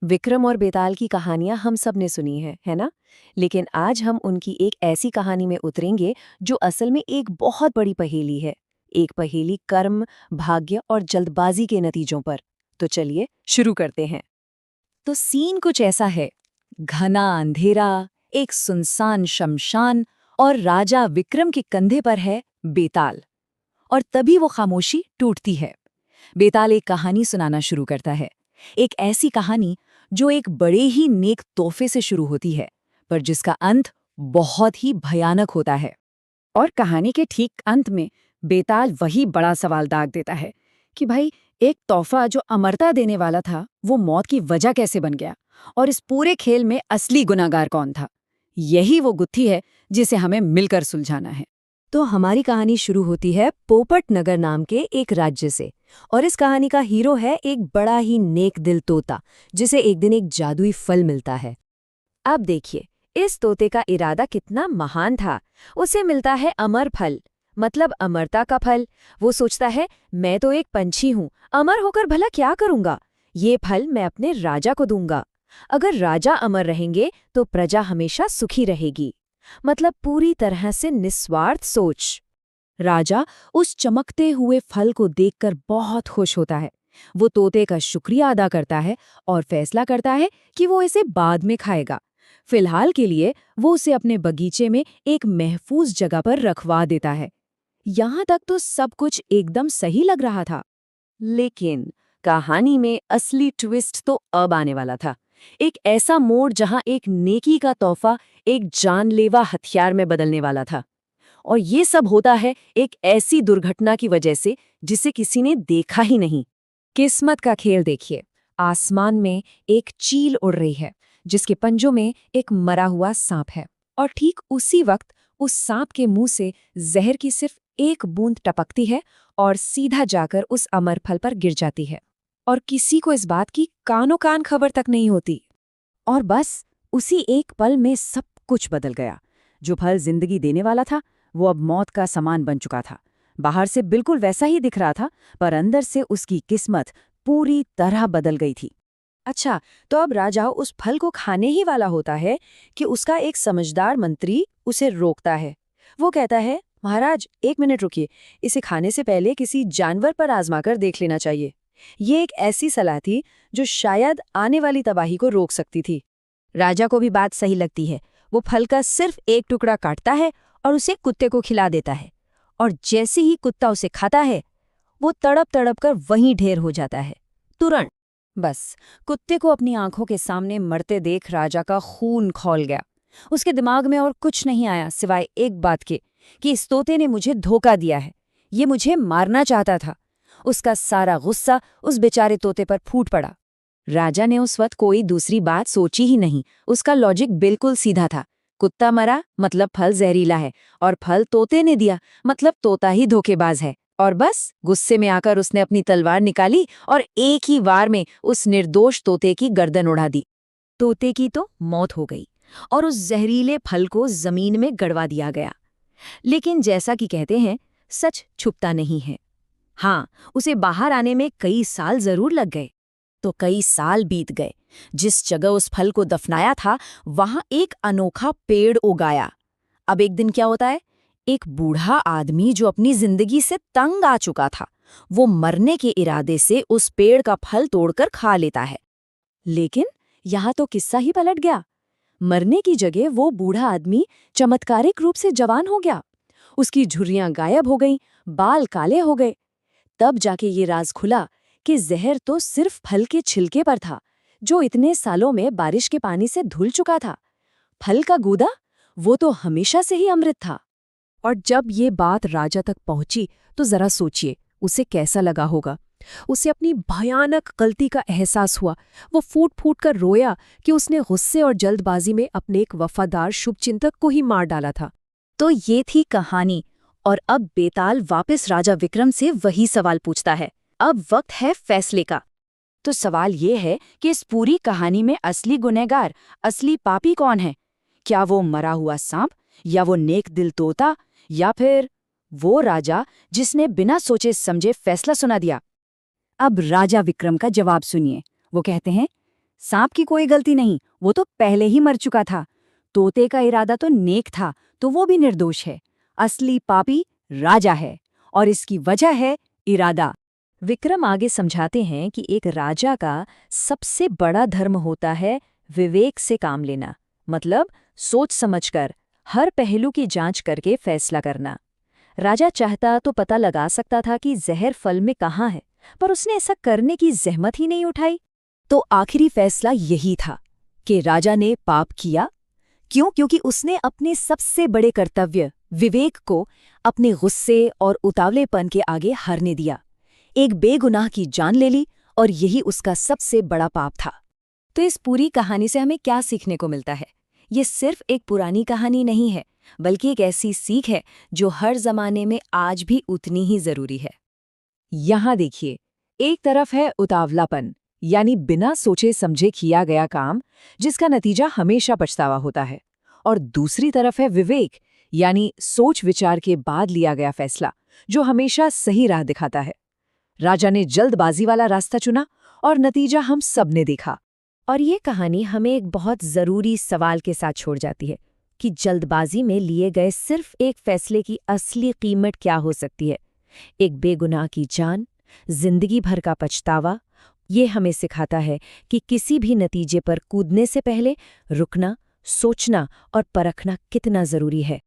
विक्रम और बेताल की कहानियां हम सब ने सुनी है ना? लेकिन आज हम उनकी एक ऐसी कहानी में उतरेंगे जो असल में एक बहुत बड़ी पहेली है। एक पहेली कर्म, भाग्य और जल्दबाजी के नतीजों पर। तो चलिए शुरू करते हैं। तो सीन कुछ ऐसा है। घना अंधेरा, एक सुनसान शमशान और राजा विक्रम के कंधे पर है बेताल। और तभी वो खामोशी टूटती है। बेताल एक कहानी सुनाना शुरू करता है। एक ऐसी कहानी जो एक बड़े ही नेक तोहफे से शुरू होती है, पर जिसका अंत बहुत ही भयानक होता है। और कहानी के ठीक अंत में बेताल वही बड़ा सवाल दाग देता है कि भाई, एक तोहफा जो अमरता देने वाला था, वो मौत की वजह कैसे बन गया? और इस पूरे खेल में असली गुनाहगार कौन था? यही वो गुत्थी है जिसे हमें मिलकर सुलझाना है। तो हमारी कहानी शुरू होती है पोपट नगर नाम के एक राज्य से। और इस कहानी का हीरो है एक बड़ा ही नेक दिल तोता, जिसे एक दिन एक जादुई फल मिलता है। अब देखिए, इस तोते का इरादा कितना महान था। उसे मिलता है अमर फल, मतलब अमरता का फल। वो सोचता है, मैं तो एक पंछी हूँ, अमर होकर भला क्या करूंगा? ये फल मैं अपने राजा को दूंगा। अगर राजा अमर रहेंगे तो प्रजा हमेशा सुखी रहेगी। मतलब पूरी तरह से निस्वार्थ सोच। राजा उस चमकते हुए फल को देखकर बहुत खुश होता है। वो तोते का शुक्रिया अदा करता है और फैसला करता है कि वो इसे बाद में खाएगा। फिलहाल के लिए वो उसे अपने बगीचे में एक महफूज जगह पर रखवा देता है। यहाँ तक तो सब कुछ एकदम सही लग रहा था। लेकिन कहानी में असली ट्विस्ट तो अब आने वाला था। एक ऐसा मोड़ जहां एक नेकी का तोहफा एक जानलेवा हथियार में बदलने वाला था। और ये सब होता है एक ऐसी दुर्घटना की वजह से जिसे किसी ने देखा ही नहीं। किस्मत का खेल देखिए। आसमान में एक चील उड़ रही है, जिसके पंजों में एक मरा हुआ सांप है। और ठीक उसी वक्त उस सांप के मुंह से जहर की सिर्फ एक बूंद टपकती है और सीधा जाकर उस अमर फल पर गिर जाती है। और किसी को इस बात की कानो कान खबर तक नहीं होती। और बस उसी एक पल में सब कुछ बदल गया। जो फल जिंदगी देने वाला था, वो अब मौत का सामान बन चुका था। बाहर से बिल्कुल वैसा ही दिख रहा था, पर अंदर से उसकी किस्मत पूरी तरह बदल गई थी। अच्छा, तो अब राजा उस फल को खाने ही वाला होता है कि उसका एक समझदार मंत्री उसे रोकता है। वो कहता है, महाराज एक मिनट रुकिए, इसे खाने से पहले किसी जानवर पर आजमाकर देख लेना चाहिए। ये एक ऐसी सलाह थी जो शायद आने वाली तबाही को रोक सकती थी। राजा को भी बात सही लगती है। वो फल का सिर्फ एक टुकड़ा काटता है और उसे कुत्ते को खिला देता है। और जैसे ही कुत्ता उसे खाता है, वो तड़प तड़प कर वहीं ढेर हो जाता है, तुरंत। बस कुत्ते को अपनी आंखों के सामने मरते देख राजा का खून खौल गया। उसके दिमाग में और कुछ नहीं आया सिवाय एक बात के कि इस तोते ने मुझे धोखा दिया है, ये मुझे मारना चाहता था। उसका सारा गुस्सा उस बेचारे तोते पर फूट पड़ा। राजा ने उस वक्त कोई दूसरी बात सोची ही नहीं। उसका लॉजिक बिल्कुल सीधा था। कुत्ता मरा मतलब फल जहरीला है, और फल तोते ने दिया मतलब तोता ही धोखेबाज है। और बस गुस्से में आकर उसने अपनी तलवार निकाली और एक ही वार में उस निर्दोष तोते की गर्दन उड़ा दी। तोते की तो मौत हो गई और उस जहरीले फल को जमीन में गड़वा दिया गया। लेकिन जैसा कि कहते हैं, सच छुपता नहीं है। हाँ, उसे बाहर आने में कई साल जरूर लग गए। तो कई साल बीत गए। जिस जगह उस फल को दफनाया था, वहां एक अनोखा पेड़ उगाया। अब एक दिन क्या होता है, एक बूढ़ा आदमी जो अपनी जिंदगी से तंग आ चुका था, वो मरने के इरादे से उस पेड़ का फल तोड़कर खा लेता है। लेकिन यहाँ तो किस्सा ही पलट गया। मरने की जगह वो बूढ़ा आदमी चमत्कारिक रूप से जवान हो गया। उसकी झुर्रियां गायब हो गईं, बाल काले हो गए। तब जाके ये राज खुला कि जहर तो सिर्फ फल के छिलके पर था, जो इतने सालों में बारिश के पानी से धुल चुका था। फल का गूदा, वो तो हमेशा से ही अमृत था। और जब ये बात राजा तक पहुंची तो जरा सोचिए उसे कैसा लगा होगा। उसे अपनी भयानक गलती का एहसास हुआ। वो फूट फूट कर रोया कि उसने गुस्से और जल्दबाजी में अपने एक वफादार शुभचिंतक को ही मार डाला था। तो ये थी कहानी। और अब बेताल वापस राजा विक्रम से वही सवाल पूछता है। अब वक्त है फैसले का। तो सवाल ये है कि इस पूरी कहानी में असली गुनहगार, असली पापी कौन है? क्या वो मरा हुआ सांप, या वो नेक दिल तोता, या फिर वो राजा जिसने बिना सोचे समझे फैसला सुना दिया? अब राजा विक्रम का जवाब सुनिए। वो कहते हैं, सांप की कोई गलती नहीं, वो तो पहले ही मर चुका था। तोते का इरादा तो नेक था, तो वो भी निर्दोष है। असली पापी राजा है, और इसकी वजह है इरादा। विक्रम आगे समझाते हैं कि एक राजा का सबसे बड़ा धर्म होता है विवेक से काम लेना, मतलब सोच समझकर हर पहलू की जांच करके फैसला करना। राजा चाहता तो पता लगा सकता था कि जहर फल में कहाँ है, पर उसने ऐसा करने की जहमत ही नहीं उठाई। तो आखिरी फैसला यही था कि राजा ने पाप किया। क्यों? क्योंकि उसने अपने सबसे बड़े कर्तव्य विवेक को अपने गुस्से और उतावलेपन के आगे हारने दिया। एक बेगुनाह की जान ले ली, और यही उसका सबसे बड़ा पाप था। तो इस पूरी कहानी से हमें क्या सीखने को मिलता है? ये सिर्फ एक पुरानी कहानी नहीं है, बल्कि एक ऐसी सीख है जो हर जमाने में आज भी उतनी ही जरूरी है। यहाँ देखिए, एक तरफ है उतावलापन, यानी बिना सोचे समझे किया गया काम, जिसका नतीजा हमेशा पछतावा होता है। और दूसरी तरफ है विवेक, यानी सोच विचार के बाद लिया गया फैसला, जो हमेशा सही राह दिखाता है। राजा ने जल्दबाजी वाला रास्ता चुना, और नतीजा हम सब ने देखा। और ये कहानी हमें एक बहुत जरूरी सवाल के साथ छोड़ जाती है कि जल्दबाजी में लिए गए सिर्फ एक फैसले की असली कीमत क्या हो सकती है। एक बेगुनाह की जान, जिंदगी भर का पछतावा। ये हमें सिखाता है कि किसी भी नतीजे पर कूदने से पहले रुकना, सोचना और परखना कितना जरूरी है।